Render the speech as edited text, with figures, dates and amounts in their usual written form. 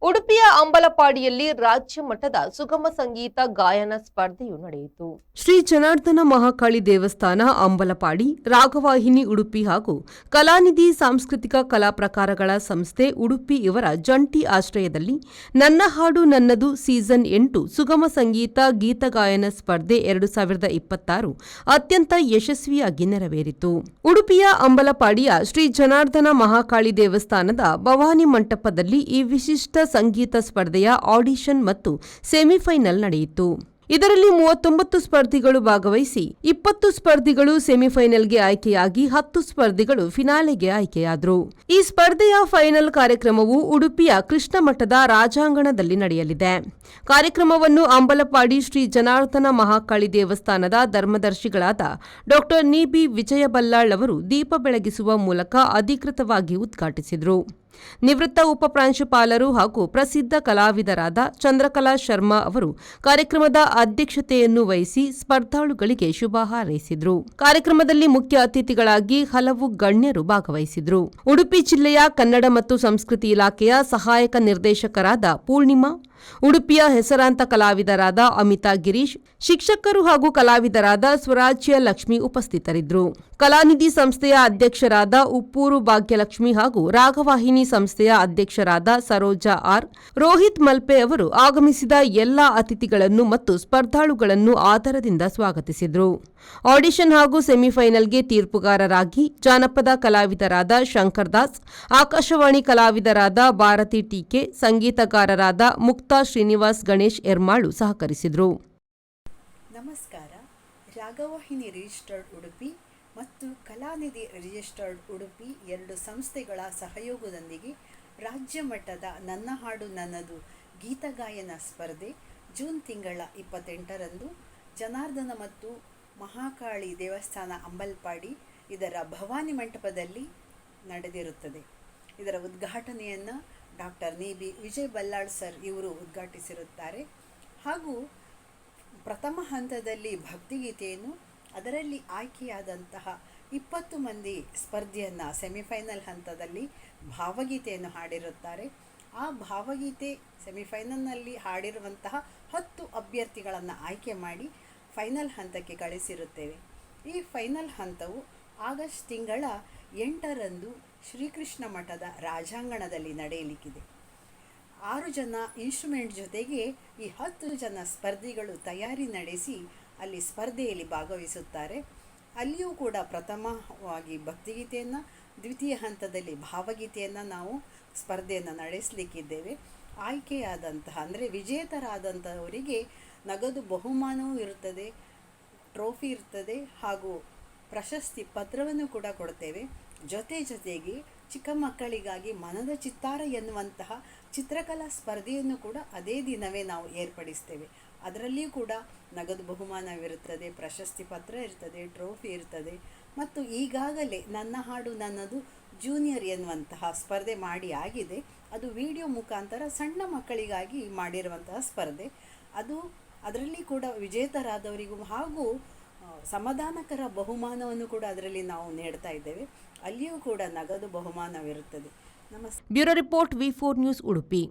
ಉಡುಪಿಯ ಅಂಬಲಪಾಡಿಯಲ್ಲಿ ರಾಜ್ಯ ಮಟ್ಟದ ಸುಗಮ ಸಂಗೀತ ಗಾಯನ ಸ್ಪರ್ಧೆಯು ನಡೆಯಿತು. ಶ್ರೀ ಜನಾರ್ದನ ಮಹಾಕಾಳಿ ದೇವಸ್ಥಾನ ಅಂಬಲಪಾಡಿ, ರಾಗವಾಹಿನಿ ಉಡುಪಿ ಹಾಗೂ ಕಲಾನಿಧಿ ಸಾಂಸ್ಕೃತಿಕ ಕಲಾ ಪ್ರಕಾರಗಳ ಸಂಸ್ಥೆ ಉಡುಪಿ ಇವರ ಜಂಟಿ ಆಶ್ರಯದಲ್ಲಿ ನನ್ನ ಹಾಡು ನನ್ನದು ಸೀಸನ್ 8 ಸುಗಮ ಸಂಗೀತ ಗೀತಗಾಯನ ಸ್ಪರ್ಧೆ 2026 ಅತ್ಯಂತ ಯಶಸ್ವಿಯಾಗಿ ನೆರವೇರಿತು. ಉಡುಪಿಯ ಅಂಬಲಪಾಡಿಯ ಶ್ರೀ ಜನಾರ್ದನ ಮಹಾಕಾಳಿ ದೇವಸ್ಥಾನದ ಭವಾನಿ ಮಂಟಪದಲ್ಲಿ ಈ ವಿಶಿಷ್ಟ ಸಂಗೀತ ಸ್ಪರ್ಧೆಯ ಆಡಿಷನ್ ಮತ್ತು ಸೆಮಿಫೈನಲ್ ನಡೆಯಿತು. ಇದರಲ್ಲಿ 39 ಸ್ಪರ್ಧಿಗಳು ಭಾಗವಹಿಸಿ 20 ಸ್ಪರ್ಧಿಗಳು ಸೆಮಿಫೈನಲ್ಗೆ ಆಯ್ಕೆಯಾಗಿ 10 ಸ್ಪರ್ಧಿಗಳು ಫಿನಾಲೆಗೆ ಆಯ್ಕೆಯಾದರು. ಈ ಸ್ಪರ್ಧೆಯ ಫೈನಲ್ ಕಾರ್ಯಕ್ರಮವು ಉಡುಪಿಯ ಕೃಷ್ಣ ಮಠದ ರಾಜಾಂಗಣದಲ್ಲಿ ನಡೆಯಲಿದೆ. ಕಾರ್ಯಕ್ರಮವನ್ನು ಅಂಬಲಪಾಡಿ ಶ್ರೀ ಜನಾರ್ದನ ಮಹಾಕಾಳಿ ದೇವಸ್ಥಾನದ ಧರ್ಮದರ್ಶಿಗಳಾದ ಡಾ ನಿ.ಬಿ. ವಿಜಯ ಬಲ್ಲಾಳ್ ಅವರು ದೀಪ ಬೆಳಗಿಸುವ ಮೂಲಕ ಅಧಿಕೃತವಾಗಿ ಉದ್ಘಾಟಿಸಿದರು. ನಿವೃತ್ತ ಉಪಪ್ರಾಂಶುಪಾಲರು ಹಾಗೂ ಪ್ರಸಿದ್ಧ ಕಲಾವಿದರಾದ ಚಂದ್ರಕಲಾ ಶರ್ಮಾ ಅವರು ಕಾರ್ಯಕ್ರಮದ ಅಧ್ಯಕ್ಷತೆಯನ್ನು ವಹಿಸಿ ಸ್ಪರ್ಧಾಳುಗಳಿಗೆ ಶುಭ ಹಾರೈಸಿದರು. ಕಾರ್ಯಕ್ರಮದಲ್ಲಿ ಮುಖ್ಯ ಅತಿಥಿಗಳಾಗಿ ಹಲವು ಗಣ್ಯರು ಭಾಗವಹಿಸಿದರು. ಉಡುಪಿ ಜಿಲ್ಲೆಯ ಕನ್ನಡ ಮತ್ತು ಸಂಸ್ಕೃತಿ ಇಲಾಖೆಯ ಸಹಾಯಕ ನಿರ್ದೇಶಕರಾದ ಪೂರ್ಣಿಮಾ, ಉಡುಪಿಯ ಹೆಸರಾಂತ ಕಲಾವಿದರಾದ ಅಮಿತಾ ಗಿರೀಶ್, ಶಿಕ್ಷಕರು ಹಾಗೂ ಕಲಾವಿದರಾದ ಸ್ವರಾಜ್ಯ ಲಕ್ಷ್ಮಿ ಉಪಸ್ಥಿತರಿದ್ದರು. ಕಲಾನಿಧಿ ಸಂಸ್ಥೆಯ ಅಧ್ಯಕ್ಷರಾದ ಉಪ್ಪೂರು ಭಾಗ್ಯಲಕ್ಷ್ಮಿ ಹಾಗೂ ರಾಗವಾಹಿನಿ ಸಂಸ್ಥೆಯ ಅಧ್ಯಕ್ಷರಾದ ಸರೋಜಾ ಆರ್. ರೋಹಿತ್ ಮಲ್ಪೆ ಅವರು ಆಗಮಿಸಿದ ಎಲ್ಲಾ ಅತಿಥಿಗಳನ್ನು ಮತ್ತು ಸ್ಪರ್ಧಾಳುಗಳನ್ನು ಆದರದಿಂದ ಸ್ವಾಗತಿಸಿದರು. ಆಡಿಷನ್ ಹಾಗೂ ಸೆಮಿಫೈನಲ್ಗೆ ತೀರ್ಪುಗಾರರಾಗಿ ಜಾನಪದ ಕಲಾವಿದರಾದ ಶಂಕರ್ ದಾಸ್, ಆಕಾಶವಾಣಿ ಕಲಾವಿದರಾದ ಭಾರತಿ ಟೀಕೆ, ಸಂಗೀತಗಾರರಾದ ಮುಕ್ತಾ ಶ್ರೀನಿವಾಸ್ ಗಣೇಶ್ ಎರ್ಮಾಳು ಸಹಕರಿಸಿದರು. ನಮಸ್ಕಾರ. ರಾಗವಾಹಿನಿ ರಿಜಿಸ್ಟರ್ಡ್ ಉಡುಪಿ ಮತ್ತು ಕಲಾನಿಧಿ ರಿಜಿಸ್ಟರ್ಡ್ ಉಡುಪಿ ಎರಡು ಸಂಸ್ಥೆಗಳ ಸಹಯೋಗದೊಂದಿಗೆ ರಾಜ್ಯ ಮಟ್ಟದ ನನ್ನ ಹಾಡು ನನ್ನದು ಗೀತಗಾಯನ ಸ್ಪರ್ಧೆ ಜೂನ್ ತಿಂಗಳ 28ರಂದು ಜನಾರ್ದನ ಮತ್ತು ಮಹಾಕಾಳಿ ದೇವಸ್ಥಾನ ಅಂಬಲ್ಪಾಡಿ ಇದರ ಭವಾನಿ ಮಂಟಪದಲ್ಲಿ ನಡೆದಿರುತ್ತದೆ. ಇದರ ಉದ್ಘಾಟನೆಯನ್ನು ಡಾಕ್ಟರ್ ನಿ.ಬಿ. ವಿಜಯ್ ಬಲ್ಲಾಳ್ ಸರ್ ಇವರು ಉದ್ಘಾಟಿಸಿರುತ್ತಾರೆ. ಹಾಗೂ ಪ್ರಥಮ ಹಂತದಲ್ಲಿ ಭಕ್ತಿಗೀತೆಯನ್ನು, ಅದರಲ್ಲಿ ಆಯ್ಕೆಯಾದಂತಹ 20 ಮಂದಿ ಸ್ಪರ್ಧೆಯನ್ನು ಸೆಮಿಫೈನಲ್ ಹಂತದಲ್ಲಿ ಭಾವಗೀತೆಯನ್ನು ಹಾಡಿರುತ್ತಾರೆ. ಆ ಭಾವಗೀತೆ ಸೆಮಿಫೈನಲ್ನಲ್ಲಿ ಹಾಡಿರುವಂತಹ 10 ಅಭ್ಯರ್ಥಿಗಳನ್ನು ಆಯ್ಕೆ ಮಾಡಿ ಫೈನಲ್ ಹಂತಕ್ಕೆ ಕಳಿಸಿರುತ್ತೇವೆ. ಈ ಫೈನಲ್ ಹಂತವು ಆಗಸ್ಟ್ ತಿಂಗಳ 8ರಂದು ಶ್ರೀಕೃಷ್ಣ ಮಠದ ರಾಜಾಂಗಣದಲ್ಲಿ ನಡೆಯಲಿಕ್ಕಿದೆ. 6 ಜನ ಇನ್ಸ್ಟ್ರೂಮೆಂಟ್ ಜೊತೆಗೆ ಈ 10 ಜನ ಸ್ಪರ್ಧಿಗಳು ತಯಾರಿ ನಡೆಸಿ ಅಲ್ಲಿ ಸ್ಪರ್ಧೆಯಲ್ಲಿ ಭಾಗವಹಿಸುತ್ತಾರೆ. ಅಲ್ಲಿಯೂ ಕೂಡ ಪ್ರಥಮವಾಗಿ ಭಕ್ತಿಗೀತೆಯನ್ನು, ದ್ವಿತೀಯ ಹಂತದಲ್ಲಿ ಭಾವಗೀತೆಯನ್ನು ನಾವು ಸ್ಪರ್ಧೆಯನ್ನು ನಡೆಸಲಿಕ್ಕಿದ್ದೇವೆ. ಆಯ್ಕೆಯಾದಂತಹ ಅಂದರೆ ವಿಜೇತರಾದಂಥವರಿಗೆ ನಗದು ಬಹುಮಾನವೂ ಇರುತ್ತದೆ, ಟ್ರೋಫಿ ಇರ್ತದೆ ಹಾಗೂ ಪ್ರಶಸ್ತಿ ಪತ್ರವನ್ನು ಕೂಡ ಕೊಡ್ತೇವೆ. ಜೊತೆಗೆ ಚಿಕ್ಕ ಮಕ್ಕಳಿಗಾಗಿ ಮನದ ಚಿತ್ತಾರ ಎನ್ನುವಂತಹ ಚಿತ್ರಕಲಾ ಸ್ಪರ್ಧೆಯನ್ನು ಕೂಡ ಅದೇ ದಿನವೇ ನಾವು ಏರ್ಪಡಿಸ್ತೇವೆ. ಅದರಲ್ಲಿಯೂ ಕೂಡ ನಗದು ಬಹುಮಾನವಿರುತ್ತದೆ, ಪ್ರಶಸ್ತಿ ಪತ್ರ ಇರ್ತದೆ, ಟ್ರೋಫಿ ಇರ್ತದೆ. ಮತ್ತು ಈಗಾಗಲೇ ನನ್ನ ಹಾಡು ನನ್ನದು ಜೂನಿಯರ್ ಎನ್ನುವಂತಹ ಸ್ಪರ್ಧೆ ಮಾಡಿ ಆಗಿದೆ. ಅದು ವಿಡಿಯೋ ಮುಖಾಂತರ ಸಣ್ಣ ಮಕ್ಕಳಿಗಾಗಿ ಮಾಡಿರುವಂತಹ ಸ್ಪರ್ಧೆ. ಅದರಲ್ಲಿ ಕೂಡ ವಿಜೇತರಾದವರಿಗೂ ಹಾಗೂ ಸಮಾಧಾನಕರ ಬಹುಮಾನವನ್ನು ಕೂಡ ಅದರಲ್ಲಿ ನಾವು ನೀಡ್ತಾ ಇದ್ದೇವೆ. ಅಲ್ಲಿಯೂ ಕೂಡ ನಗದು ಬಹುಮಾನವಿರುತ್ತದೆ. ನಮಸ್ತೆ. Bureau report V4 news Udupi.